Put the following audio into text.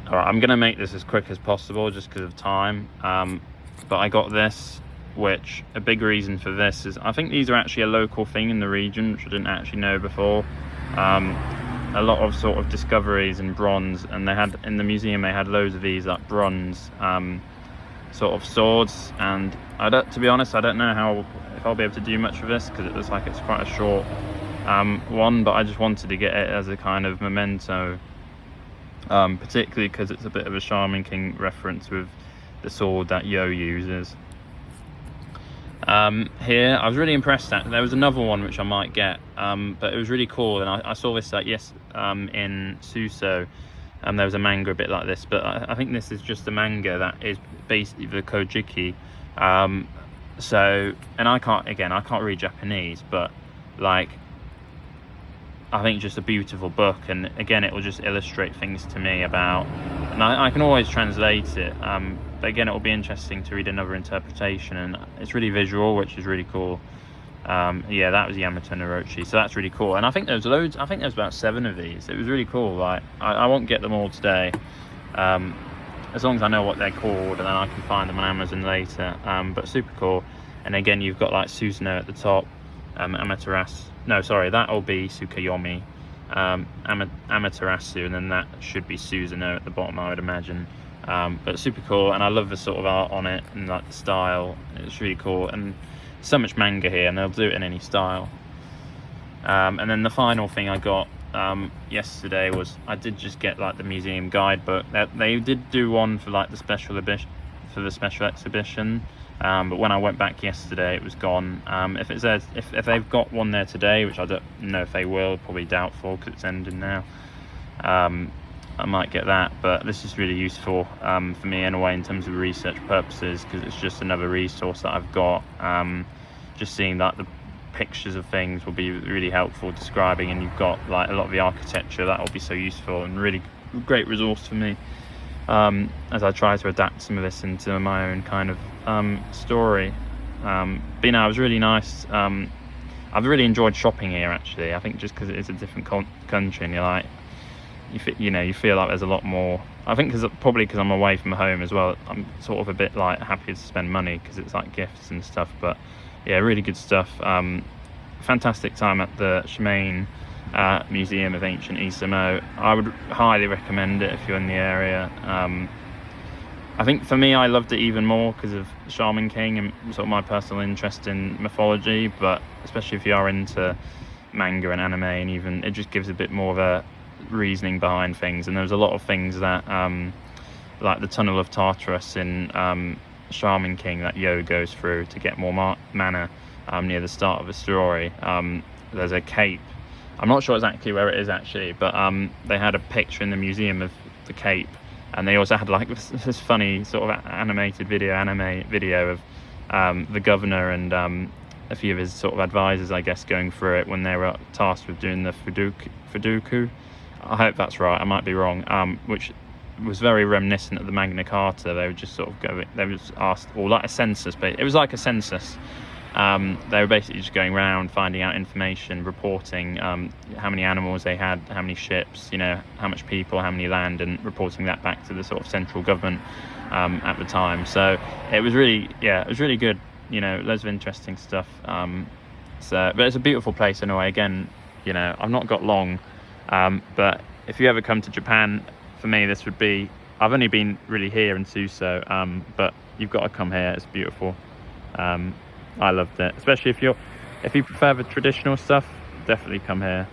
All right, I'm gonna make this as quick as possible just because of time. But I got this, which a big reason for this is I think these are actually a local thing in the region, which I didn't actually know before. A lot of sort of discoveries in bronze, and they had in the museum they had loads of these like bronze sort of swords, and to be honest, I don't know if I'll be able to do much with this because it looks like it's quite a short one, but I just wanted to get it as a kind of memento, particularly because it's a bit of a Shaman King reference with the sword that Yo uses. Here I was really impressed at, there was another one which I might get, but it was really cool, and I saw this like in Suso, there was a manga a bit like this, but I think this is just a manga that is basically the Kojiki. So, and I can't read Japanese, but like I think just a beautiful book, and again it will just illustrate things to me about, and I can always translate it, but again it will be interesting to read another interpretation, and it's really visual, which is really cool. Yeah, that was Yamato Narochi, so that's really cool, and I think there's loads, I think there's about 7 of these. It was really cool. Like I won't get them all today, as long as I know what they're called, and then I can find them on Amazon later, but super cool. And again you've got like Susanoo at the top, Amaterasu, no sorry, that'll be Tsukuyomi, Amaterasu, and then that should be Susanoo at the bottom, I would imagine. But super cool, and I love the sort of art on it and like the style. It's really cool, and so much manga here, and they'll do it in any style. And then the final thing I got yesterday was I did just get like the museum guidebook. They did do one for like the special exhibition, but when I went back yesterday it was gone. If they've got one there today, which I don't know if they will, probably doubtful because it's ending now, I might get that. But this is really useful for me in a way in terms of research purposes, because it's just another resource that I've got. Just seeing that the pictures of things will be really helpful describing, and you've got like a lot of the architecture that will be so useful, and really great resource for me as I try to adapt some of this into my own kind of story. But you know, it was really nice. I've really enjoyed shopping here actually. I think just because it's a different country, and you're like, you feel like there's a lot more. I think probably because I'm away from home as well, I'm sort of a bit like happier to spend money because it's like gifts and stuff. But yeah, really good stuff. Fantastic time at the Shimane Museum of Ancient Izumo. I would highly recommend it if you're in the area. I think for me, I loved it even more because of Shaman King and sort of my personal interest in mythology, but especially if you are into manga and anime, and even it just gives a bit more of a reasoning behind things. And there's a lot of things that like the Tunnel of Tartarus in Shaman King that Yo goes through to get more mana near the start of the story. There's a cape, I'm not sure exactly where it is actually, but they had a picture in the museum of the cape, and they also had like this funny sort of animated video of the governor and a few of his sort of advisors, I guess, going through it when they were tasked with doing the Fudoku. I hope that's right, I might be wrong, which was very reminiscent of the Magna Carta. They would just sort of they were asked, or like a census, but it was like a census. They were basically just going around finding out information, reporting how many animals they had, how many ships, how much people, how many land, and reporting that back to the sort of central government at the time. So it was really good, loads of interesting stuff. But it's a beautiful place in a way. Again, I've not got long, but if you ever come to Japan, for me this would be, I've only been really here in Suso, but you've got to come here. It's beautiful. I loved it, especially if you prefer the traditional stuff, definitely come here.